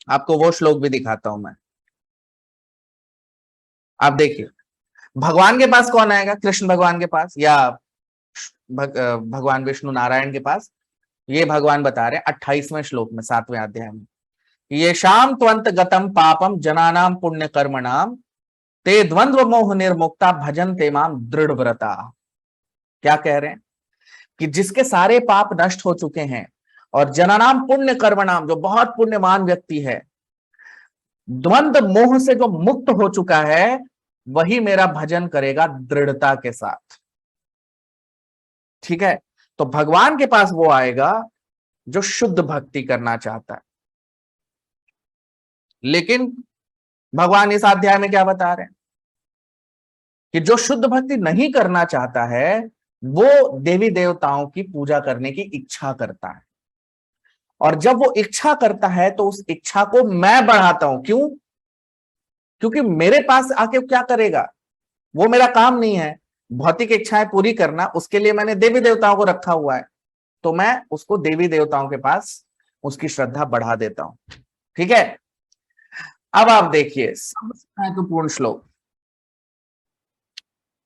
आपको वो श्लोक भी दिखाता हूं मैं। आप देखिए, भगवान के पास कौन आएगा, कृष्ण भगवान के पास या भगवान विष्णु नारायण के पास। ये भगवान बता रहे हैं 28वें श्लोक में 7वें अध्याय में, ये शाम त्वंत गतम पापम जनानाम पुण्य कर्मणाम ते द्वंद्व मोह निर्मुक्ता भजन्ते माम दृढ़ व्रता। क्या कह रहे हैं कि जिसके सारे पाप नष्ट हो चुके हैं और जनानाम पुण्य कर्मणाम, जो बहुत पुण्यमान व्यक्ति है, द्वंद्व मोह से जो मुक्त हो चुका है, वही मेरा भजन करेगा दृढ़ता के साथ। ठीक है, तो भगवान के पास वो आएगा जो शुद्ध भक्ति करना चाहता है। लेकिन भगवान इस अध्याय में क्या बता रहे हैं कि जो शुद्ध भक्ति नहीं करना चाहता है, वो देवी देवताओं की पूजा करने की इच्छा करता है। और जब वो इच्छा करता है तो उस इच्छा को मैं बढ़ाता हूं। क्यों? क्योंकि मेरे पास आके क्या करेगा, वो मेरा काम नहीं है भौतिक इच्छाएं पूरी करना, उसके लिए मैंने देवी देवताओं को रखा हुआ है, तो मैं उसको देवी देवताओं के पास उसकी श्रद्धा बढ़ा देता हूं। ठीक है, अब आप देखिए सबसे महत्वपूर्ण श्लोक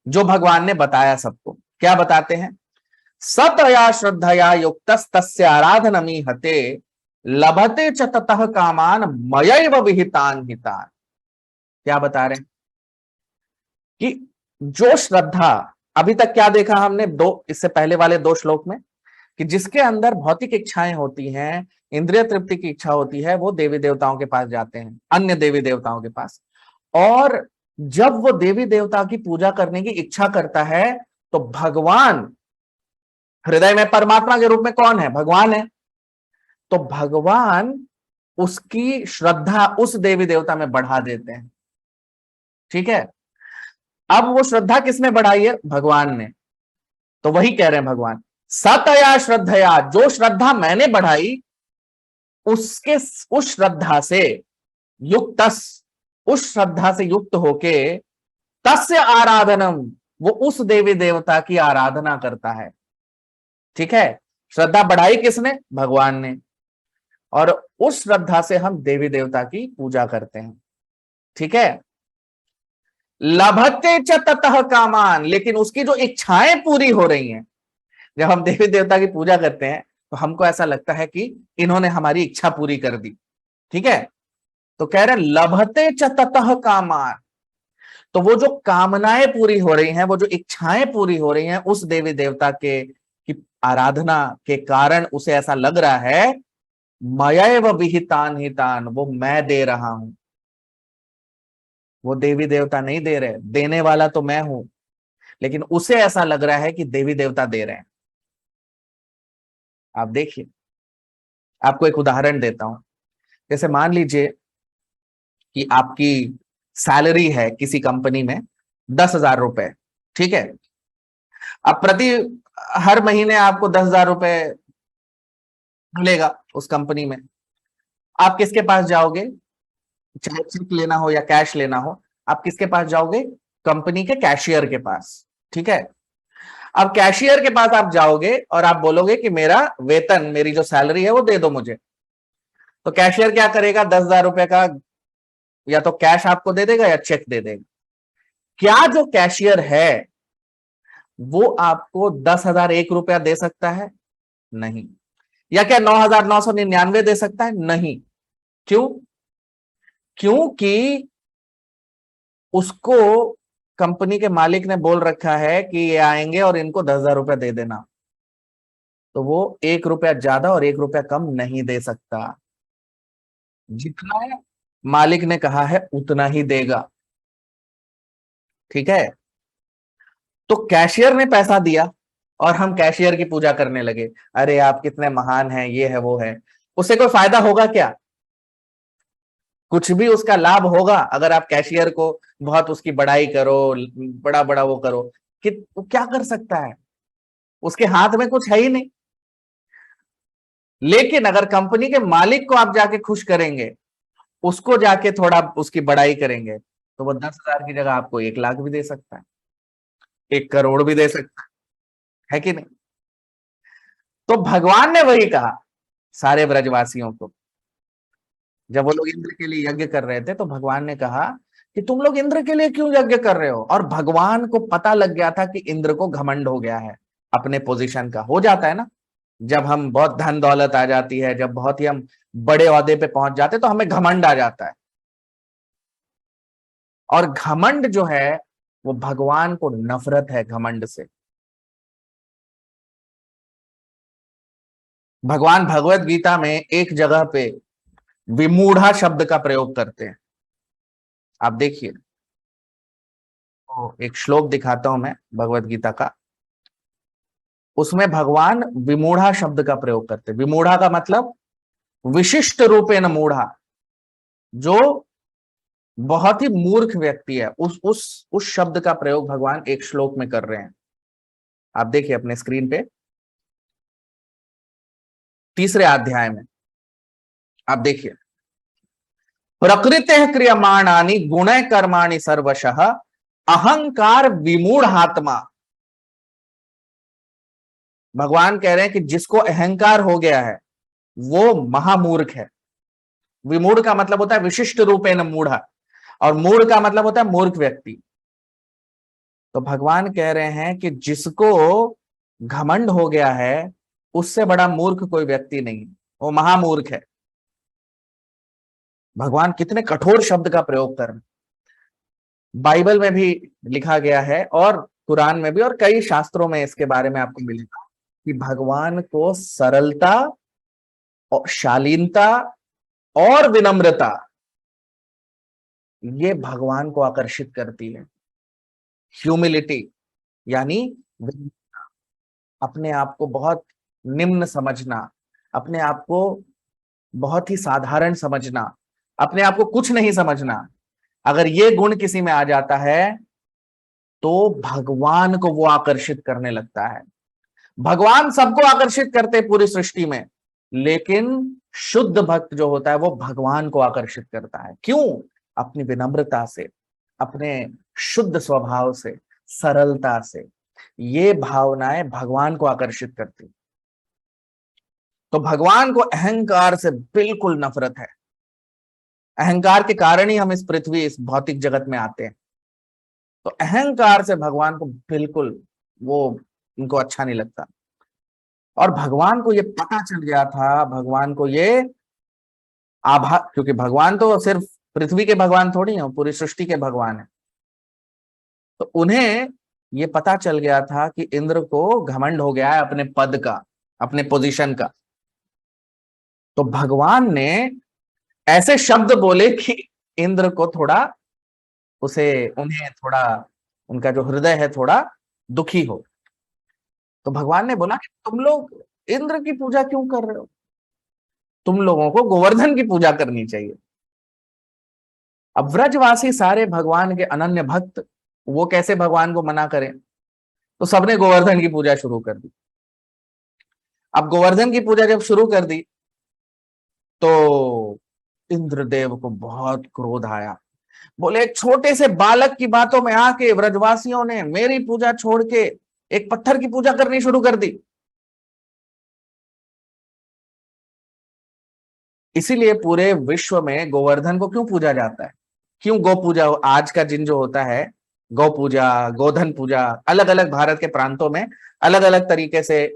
जो भगवान ने बताया सबको। क्या बताते हैं, सतया श्रद्धया युक्तस्तस्य आराधनमी हते लभते च ततः कामान मयैव विहितान हितान। क्या बता रहे हैं कि जो श्रद्धा, अभी तक क्या देखा हमने दो, इससे पहले वाले दो श्लोक में, कि जिसके अंदर भौतिक इच्छाएं होती हैं, इंद्रिय तृप्ति की इच्छा होती है, वो देवी देवताओं के पास जाते हैं, अन्य देवी देवताओं के पास। और जब वो देवी देवता की पूजा करने की इच्छा करता है, तो भगवान हृदय में परमात्मा के रूप में कौन है, भगवान है, तो भगवान उसकी श्रद्धा उस देवी देवता में बढ़ा देते हैं। ठीक है, अब वो श्रद्धा किसने बढ़ाई है, भगवान ने। तो वही कह रहे हैं भगवान, सतया श्रद्धया, जो श्रद्धा मैंने बढ़ाई, उसके उस श्रद्धा से युक्त, उस श्रद्धा से युक्त होके तस्य आराधनम, वो उस देवी देवता की आराधना करता है। ठीक है, श्रद्धा बढ़ाई किसने, भगवान ने, और उस श्रद्धा से हम देवी देवता की पूजा करते हैं। ठीक है, लभते च ततः कामान, लेकिन उसकी जो इच्छाएं पूरी हो रही हैं, जब हम देवी देवता की पूजा करते हैं तो हमको ऐसा लगता है कि इन्होंने हमारी इच्छा पूरी कर दी। ठीक है, तो कह रहे लभते च ततः कामान, तो वो जो कामनाएं पूरी हो रही हैं, वो जो इच्छाएं पूरी हो रही हैं, उस देवी देवता के की आराधना के कारण उसे ऐसा लग रहा है मयैव विहितान हितान, वो मैं दे रहा हूं, वो देवी देवता नहीं दे रहे, देने वाला तो मैं हूं, लेकिन उसे ऐसा लग रहा है कि देवी देवता दे रहे हैं। आप देखिए, आपको एक उदाहरण देता हूं। जैसे मान लीजिए कि आपकी सैलरी है किसी कंपनी में 10,000 रुपए। ठीक है, अब हर महीने आपको 10,000 रुपए मिलेगा उस कंपनी में। आप किसके पास जाओगे, चाहे चेक लेना हो या कैश लेना हो, आप किसके पास जाओगे? कंपनी के कैशियर के पास। ठीक है, अब कैशियर के पास आप जाओगे और आप बोलोगे कि मेरा वेतन, मेरी जो सैलरी है वो दे दो मुझे। तो कैशियर क्या करेगा? 10,000 रुपए का या तो कैश आपको दे देगा या चेक दे देगा। क्या जो कैशियर है वो आपको 10,001 रुपया दे सकता है? नहीं। या क्या 9,999 दे सकता है? नहीं। क्यों? क्योंकि उसको कंपनी के मालिक ने बोल रखा है कि ये आएंगे और इनको 10,000 रुपया दे देना, तो वो 1 रुपया ज्यादा और 1 रुपया कम नहीं दे सकता। जितना मालिक ने कहा है उतना ही देगा। ठीक है, तो कैशियर ने पैसा दिया और हम कैशियर की पूजा करने लगे, अरे आप कितने महान हैं, ये है वो है। उससे कोई फायदा होगा क्या? कुछ भी उसका लाभ होगा अगर आप कैशियर को बहुत उसकी बड़ाई करो, बड़ा बड़ा वो करो, कि वो क्या कर सकता है? उसके हाथ में कुछ है ही नहीं। लेकिन अगर कंपनी के मालिक को आप जाके खुश करेंगे, उसको जाके थोड़ा उसकी बड़ाई करेंगे, तो वो 10,000 की जगह आपको 1 लाख भी दे सकता है, 1 करोड़ भी दे सकता है कि नहीं? तो भगवान ने वही कहा सारे ब्रजवासियों को। जब वो लोग इंद्र के लिए यज्ञ कर रहे थे तो भगवान ने कहा कि तुम लोग इंद्र के लिए क्यों यज्ञ कर रहे हो? और भगवान को पता लग गया था कि इंद्र को घमंड हो गया है अपने पोजीशन का। हो जाता है ना, जब हम बहुत धन दौलत आ जाती है, जब बहुत ही हम बड़े ओहदे पे पहुंच जाते तो हमें घमंड आ जाता है। और घमंड जो है वो भगवान को नफरत है घमंड से। भगवान भगवत गीता में एक जगह पे विमूढ़ा शब्द का प्रयोग करते हैं। आप देखिए, तो एक श्लोक दिखाता हूं मैं भगवत गीता का। उसमें भगवान विमूढ़ा शब्द का प्रयोग करते हैं। विमूढ़ा का मतलब विशिष्ट रूपेण मूढ़ा, जो बहुत ही मूर्ख व्यक्ति है, उस शब्द का प्रयोग भगवान एक श्लोक में कर रहे हैं। आप देखिए अपने स्क्रीन पे, तीसरे अध्याय में आप देखिए, प्रकृति क्रियमाणानि गुण कर्माणि सर्वशः अहंकार विमूढ़ात्मा। भगवान कह रहे हैं कि जिसको अहंकार हो गया है वो महामूर्ख है। विमूढ़ का मतलब होता है विशिष्ट रूपेण मूढ़, और मूढ़ का मतलब होता है मूर्ख व्यक्ति। तो भगवान कह रहे हैं कि जिसको घमंड हो गया है उससे बड़ा मूर्ख कोई व्यक्ति नहीं, वो महामूर्ख है। भगवान कितने कठोर शब्द का प्रयोग कर रहे हैं। बाइबल में भी लिखा गया है और कुरान में भी और कई शास्त्रों में इसके बारे में आपको मिलेगा कि भगवान को सरलता और शालीनता और विनम्रता, ये भगवान को आकर्षित करती है। ह्यूमिलिटी यानी अपने आप को बहुत निम्न समझना, अपने आप को बहुत ही साधारण समझना, अपने आप को कुछ नहीं समझना। अगर ये गुण किसी में आ जाता है तो भगवान को वो आकर्षित करने लगता है। भगवान सबको आकर्षित करते हैं पूरी सृष्टि में, लेकिन शुद्ध भक्त जो होता है वो भगवान को आकर्षित करता है। क्यों? अपनी विनम्रता से, अपने शुद्ध स्वभाव से, सरलता से। ये भावनाएं भगवान को आकर्षित करती। तो भगवान को अहंकार से बिल्कुल नफरत है। अहंकार के कारण ही हम इस पृथ्वी, इस भौतिक जगत में आते हैं। तो अहंकार से भगवान को बिल्कुल वो उनको अच्छा नहीं लगता। और भगवान को ये पता चल गया था, भगवान को ये क्योंकि भगवान तो सिर्फ पृथ्वी के भगवान थोड़ी हैं, पूरी सृष्टि के भगवान है। तो उन्हें ये पता चल गया था कि इंद्र को घमंड हो गया है अपने पद का, अपने पोजीशन का। तो भगवान ने ऐसे शब्द बोले कि इंद्र को थोड़ा, उन्हें थोड़ा, उनका जो हृदय है थोड़ा दुखी हो। तो भगवान ने बोला कि तुम लोग इंद्र की पूजा क्यों कर रहे हो? तुम लोगों को गोवर्धन की पूजा करनी चाहिए। अब व्रजवासी सारे भगवान के अनन्य भक्त, वो कैसे भगवान को मना करें? तो सबने गोवर्धन की पूजा शुरू कर दी। अब गोवर्धन की पूजा जब शुरू कर दी तो इंद्रदेव को बहुत क्रोध आया। बोले एक छोटे से बालक की बातों में आके ब्रजवासियों ने मेरी पूजा छोड़ के एक पत्थर की पूजा करनी शुरू कर दी। इसीलिए पूरे विश्व में गोवर्धन को क्यों पूजा जाता है? क्यों गौ पूजा आज का दिन जो होता है, गौ पूजा, गोधन पूजा, अलग अलग भारत के प्रांतों में अलग अलग तरीके से,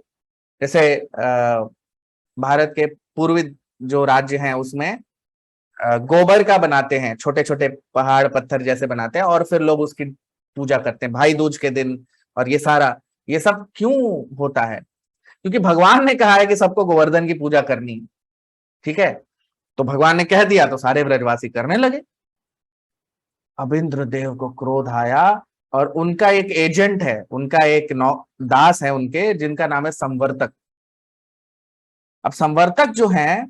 जैसे भारत के पूर्वी जो राज्य हैं उसमें गोबर का बनाते हैं, छोटे छोटे पहाड़ पत्थर जैसे बनाते हैं, और फिर लोग उसकी पूजा करते हैं भाई दूज के दिन। और ये सारा, ये सब क्यों होता है? क्योंकि भगवान ने कहा है कि सबको गोवर्धन की पूजा करनी, ठीक है? तो भगवान ने कह दिया तो सारे ब्रजवासी करने लगे। अब इंद्रदेव को क्रोध आया, और उनका एक एजेंट है, उनका एक दास है उनके, जिनका नाम है संवर्तक। अब संवर्तक जो है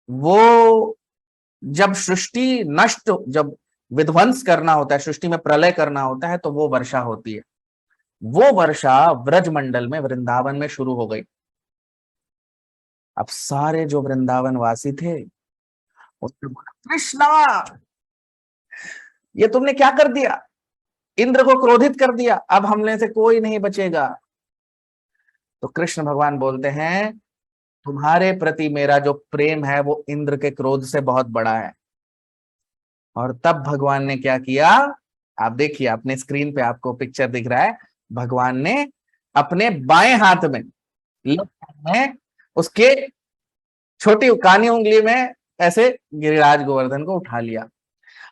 वो जब सृष्टि नष्ट, जब विध्वंस करना होता है, सृष्टि में प्रलय करना होता है, तो वो वर्षा होती है। वो वर्षा ब्रजमंडल में, वृंदावन में शुरू हो गई। अब सारे जो वृंदावन वासी थे उसने बोला, कृष्णा ये तुमने क्या कर दिया? इंद्र को क्रोधित कर दिया, अब हमने से कोई नहीं बचेगा। तो कृष्ण भगवान बोलते हैं, तुम्हारे प्रति मेरा जो प्रेम है वो इंद्र के क्रोध से बहुत बड़ा है। और तब भगवान ने क्या किया? आप देखिए, अपने स्क्रीन पे आपको पिक्चर दिख रहा है। भगवान ने अपने बाएं हाथ में, में उसके छोटी कानी उंगली में ऐसे गिरिराज गोवर्धन को उठा लिया।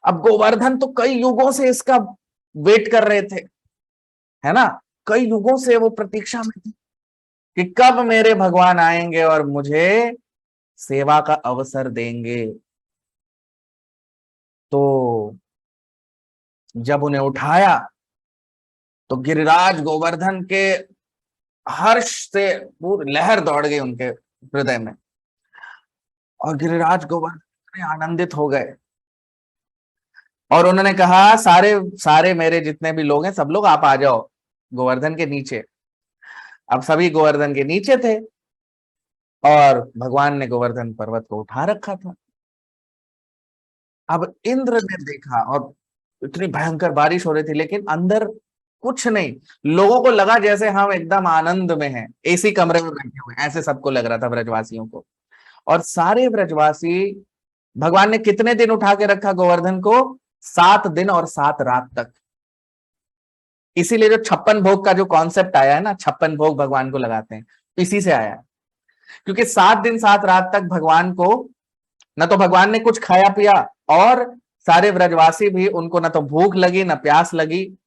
अब गोवर्धन तो कई युगों से इसका वेट कर रहे थे, है ना? कई युगों से वो प्रतीक्षा में थे कि कब मेरे भगवान आएंगे और मुझे सेवा का अवसर देंगे। तो जब उन्हें उठाया तो गिरिराज गोवर्धन के हर्ष से पूरी लहर दौड़ गई उनके हृदय में, और गिरिराज गोवर्धन आनंदित हो गए। और उन्होंने कहा, सारे सारे मेरे जितने भी लोग हैं सब लोग आप आ जाओ गोवर्धन के नीचे। अब सभी गोवर्धन के नीचे थे, और भगवान ने गोवर्धन पर्वत को उठा रखा था। अब इंद्र ने देखा, और इतनी भयंकर बारिश हो रही थी, लेकिन अंदर कुछ नहीं। लोगों को लगा जैसे हम एकदम आनंद में हैं, एसी कमरे में बैठे हुए, ऐसे सबको लग रहा था ब्रजवासियों को। और सारे ब्रजवासी, भगवान ने कितने दिन उठा के रखा गोवर्धन को? 7 दिन और 7 रात तक। इसीलिए जो 56 भोग का जो कॉन्सेप्ट आया है ना, 56 भोग भगवान को लगाते हैं, इसी से आया है। क्योंकि 7 दिन 7 रात तक भगवान को, न तो भगवान ने कुछ खाया पिया, और सारे ब्रजवासी भी, उनको न तो भूख लगी न प्यास लगी,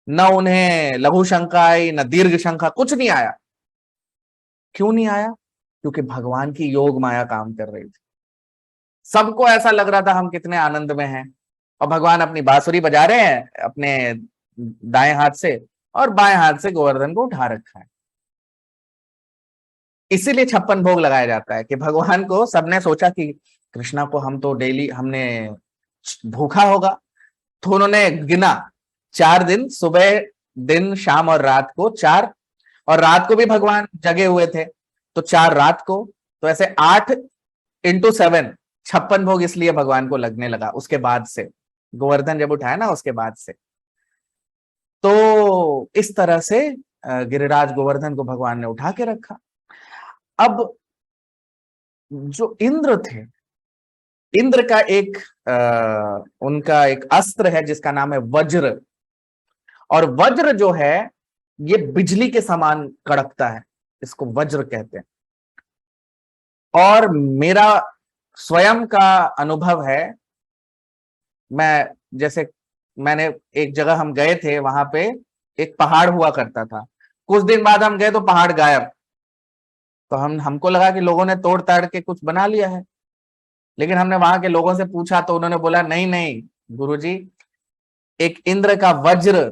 न उन्हें लघु शंका आई न दीर्घ शंका, कुछ नहीं आया। क्यों नहीं आया? क्योंकि भगवान की योग माया काम कर रही थी। सबको ऐसा लग रहा था हम कितने आनंद में हैं, और भगवान अपनी बांसुरी बजा रहे हैं अपने दाएं हाथ से, और बाएं हाथ से गोवर्धन को उठा रखा है। इसीलिए 56 भोग लगाया जाता है कि भगवान को, सबने सोचा कि कृष्णा को हम तो डेली हमने भूखा होगा, तो उन्होंने गिना 4 दिन, सुबह दिन शाम और रात को 4, और रात को भी भगवान जगे हुए थे तो 4 रात को, तो ऐसे 8 × 7 56 भोग इसलिए भगवान को लगने लगा उसके बाद से, गोवर्धन जब उठाया ना उसके बाद से। तो इस तरह से गिरिराज गोवर्धन को भगवान ने उठा के रखा। अब जो इंद्र थे, इंद्र का एक उनका एक अस्त्र है जिसका नाम है वज्र। और वज्र जो है ये बिजली के समान कड़कता है, इसको वज्र कहते हैं। और मेरा स्वयं का अनुभव है, मैं जैसे, मैंने एक जगह हम गए थे, वहां पे एक पहाड़ हुआ करता था, कुछ दिन बाद हम गए तो पहाड़ गायब। तो हमको लगा कि लोगों ने तोड़ ताड़ के कुछ बना लिया है, लेकिन हमने वहां के लोगों से पूछा तो उन्होंने बोला, नहीं नहीं गुरुजी, एक इंद्र का वज्र,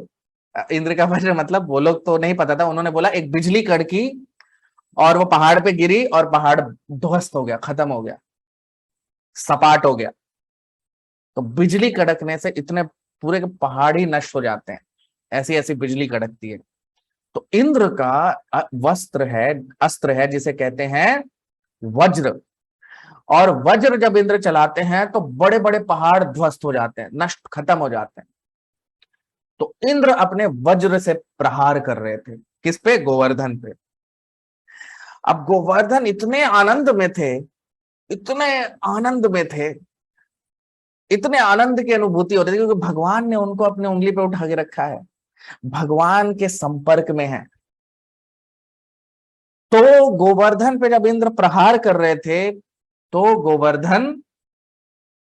इंद्र का वज्र मतलब वो लोग तो नहीं पता था, उन्होंने बोला एक बिजली कड़की और वो पहाड़ पे गिरी और पहाड़ ध्वस्त हो गया, खत्म हो गया, सपाट हो गया। तो बिजली कड़कने से इतने पूरे के पहाड़ ही नष्ट हो जाते हैं, ऐसी ऐसी बिजली कड़कती है। तो इंद्र का वस्त्र है, अस्त्र है जिसे कहते हैं वज्र। और वज्र जब इंद्र चलाते हैं तो बड़े बड़े पहाड़ ध्वस्त हो जाते हैं, नष्ट खत्म हो जाते हैं। तो इंद्र अपने वज्र से प्रहार कर रहे थे, किस पे? गोवर्धन पे। अब गोवर्धन इतने आनंद में थे, इतने आनंद में थे, इतने आनंद की अनुभूति हो रही थी, क्योंकि भगवान ने उनको अपने उंगली पे उठा के रखा है, भगवान के संपर्क में है। तो गोवर्धन पे जब इंद्र प्रहार कर रहे थे तो गोवर्धन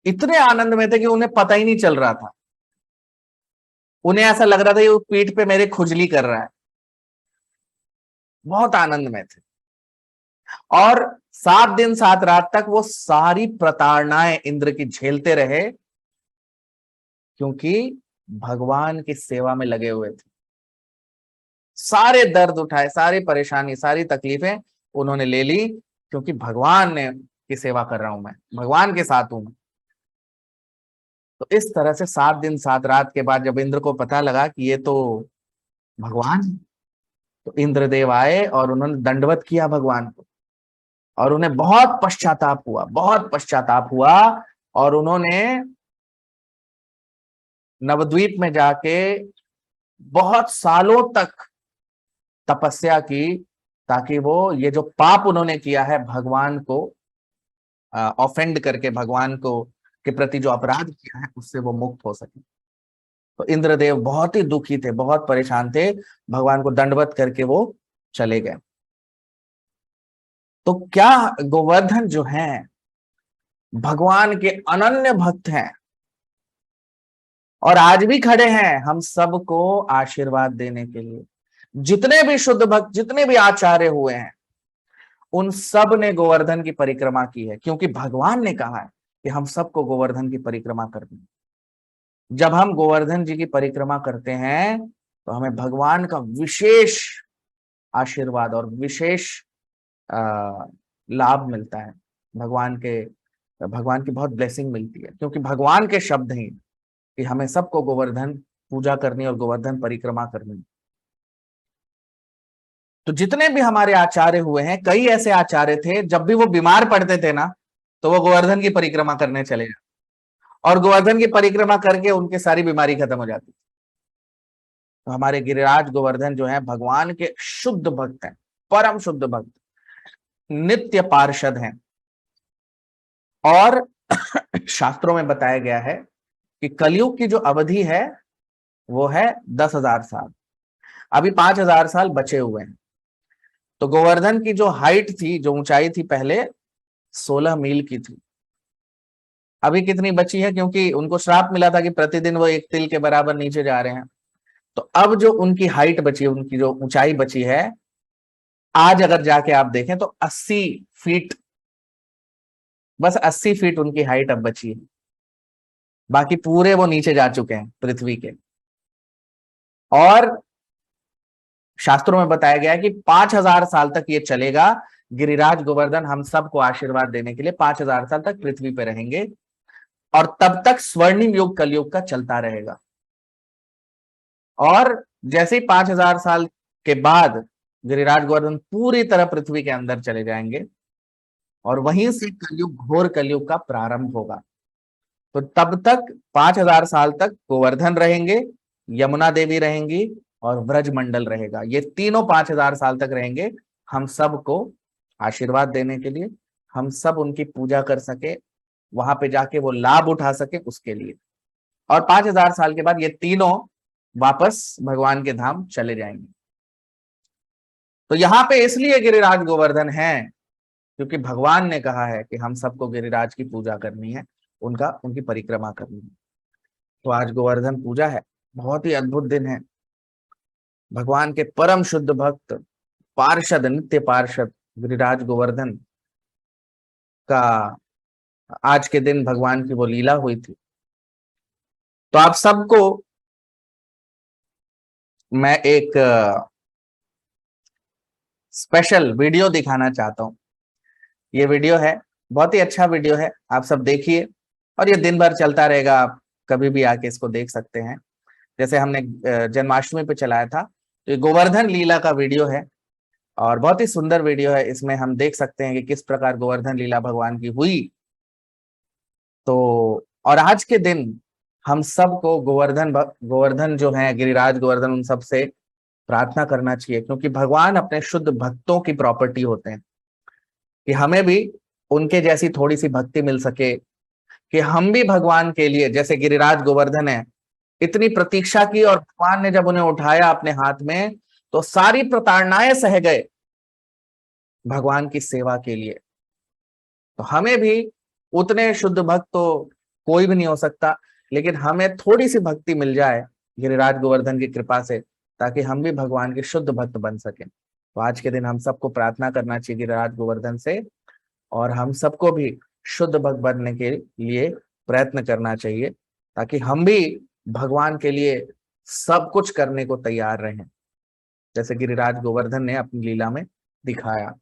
इतने आनंद में थे कि उन्हें पता ही नहीं चल रहा था। उन्हें ऐसा लग रहा था कि वो पीठ पे मेरे खुजली कर रहा है, बहुत आनंद में थे। और 7 दिन 7 रात तक वो सारी प्रताड़नाएं इंद्र की झेलते रहे, क्योंकि भगवान की सेवा में लगे हुए थे। सारे दर्द उठाए, सारी परेशानी, सारी तकलीफें उन्होंने ले ली, क्योंकि भगवान ने की सेवा कर रहा हूं मैं, भगवान के साथ हूं मैं। तो इस तरह से 7 दिन 7 रात के बाद जब इंद्र को पता लगा कि ये तो भगवान, तो इंद्रदेव आए और उन्होंने दंडवत किया भगवान को, और उन्हें बहुत पश्चाताप हुआ, बहुत पश्चाताप हुआ। और उन्होंने नवद्वीप में जाके बहुत सालों तक तपस्या की, ताकि वो ये जो पाप उन्होंने किया है, भगवान को ऑफेंड करके, भगवान को के प्रति जो अपराध किया है, उससे वो मुक्त हो सके। तो इंद्रदेव बहुत ही दुखी थे, बहुत परेशान थे, भगवान को दंडवत करके वो चले गए। तो क्या गोवर्धन जो हैं भगवान के अनन्य भक्त हैं, और आज भी खड़े हैं हम सबको आशीर्वाद देने के लिए। जितने भी शुद्ध भक्त, जितने भी आचार्य हुए हैं, उन सब ने गोवर्धन की परिक्रमा की है, क्योंकि भगवान ने कहा है कि हम सबको गोवर्धन की परिक्रमा करनी है। जब हम गोवर्धन जी की परिक्रमा करते हैं तो हमें भगवान का विशेष आशीर्वाद और विशेष लाभ मिलता है, भगवान की बहुत ब्लेसिंग मिलती है, क्योंकि भगवान के शब्द हैं कि हमें सबको गोवर्धन पूजा करनी और गोवर्धन परिक्रमा करनी। तो जितने भी हमारे आचार्य हुए हैं, कई ऐसे आचार्य थे जब भी वो बीमार पड़ते थे ना, तो वो गोवर्धन की परिक्रमा करने चले जाते, और गोवर्धन की परिक्रमा करके उनकी सारी बीमारी खत्म हो जाती। तो हमारे गिरिराज गोवर्धन जो है भगवान के शुद्ध भक्त हैं, परम शुद्ध भक्त, नित्य पार्षद हैं। और शास्त्रों में बताया गया है कि कलयुग की जो अवधि है वो है 10,000 साल, अभी 5,000 साल बचे हुए हैं। तो गोवर्धन की जो हाइट थी, जो ऊंचाई थी, पहले 16 मील की थी, अभी कितनी बची है? क्योंकि उनको श्राप मिला था कि प्रतिदिन वो 1 तिल के बराबर नीचे जा रहे हैं। तो अब जो उनकी हाइट बची है, उनकी जो ऊंचाई बची है, आज अगर जाके आप देखें तो 80 फीट, बस 80 फीट उनकी हाइट अब बची है, बाकी पूरे वो नीचे जा चुके हैं पृथ्वी के। और शास्त्रों में बताया गया है कि 5,000 साल तक ये चलेगा। गिरिराज गोवर्धन हम सबको आशीर्वाद देने के लिए 5,000 साल तक पृथ्वी पे रहेंगे, और तब तक स्वर्णिम युग कलयुग का चलता रहेगा। और जैसे ही 5,000 साल के बाद गिरिराज गोवर्धन पूरी तरह पृथ्वी के अंदर चले जाएंगे, और वहीं से कलयुग, घोर कलयुग का प्रारंभ होगा। तो तब तक 5,000 साल तक गोवर्धन रहेंगे, यमुना देवी रहेंगी, और ब्रजमंडल रहेगा। ये तीनों 5,000 साल तक रहेंगे, हम सबको आशीर्वाद देने के लिए, हम सब उनकी पूजा कर सके, वहां पे जाके वो लाभ उठा सके, उसके लिए। और 5,000 साल के बाद ये तीनों वापस भगवान के धाम चले जाएंगे। तो यहाँ पे इसलिए गिरिराज गोवर्धन है क्योंकि भगवान ने कहा है कि हम सबको गिरिराज की पूजा करनी है, उनकी परिक्रमा करनी है। तो आज गोवर्धन पूजा है, बहुत ही अद्भुत दिन है। भगवान के परम शुद्ध भक्त, पार्षद, नित्य पार्षद गिरिराज गोवर्धन का आज के दिन भगवान की वो लीला हुई थी। तो आप सबको मैं एक स्पेशल वीडियो दिखाना चाहता हूं। ये वीडियो है, बहुत ही अच्छा वीडियो है, आप सब देखिए, और ये दिन भर चलता रहेगा, आप कभी भी आके इसको देख सकते हैं। जैसे हमने जन्माष्टमी पे चलाया था, तो ये गोवर्धन लीला का वीडियो है, और बहुत ही सुंदर वीडियो है। इसमें हम देख सकते हैं कि किस प्रकार गोवर्धन लीला भगवान की हुई। तो और आज के दिन हम सबको गोवर्धन जो है, गिरिराज गोवर्धन, उन सब से प्रार्थना करना चाहिए, क्योंकि भगवान अपने शुद्ध भक्तों की प्रॉपर्टी होते हैं, कि हमें भी उनके जैसी थोड़ी सी भक्ति मिल सके, कि हम भी भगवान के लिए, जैसे गिरिराज गोवर्धन है, इतनी प्रतीक्षा की और भगवान ने जब उन्हें उठाया अपने हाथ में तो सारी प्रताड़नाएं सह गए भगवान की सेवा के लिए। तो हमें भी उतने शुद्ध भक्त तो कोई भी नहीं हो सकता, लेकिन हमें थोड़ी सी भक्ति मिल जाए गिरिराज गोवर्धन की कृपा से, ताकि हम भी भगवान के शुद्ध भक्त बन सकें। तो आज के दिन हम सबको प्रार्थना करना चाहिए गिरिराज गोवर्धन से, और हम सबको भी शुद्ध भक्त बनने के लिए प्रयत्न करना चाहिए, ताकि हम भी भगवान के लिए सब कुछ करने को तैयार रहें, जैसे गिरिराज गोवर्धन ने अपनी लीला में दिखाया।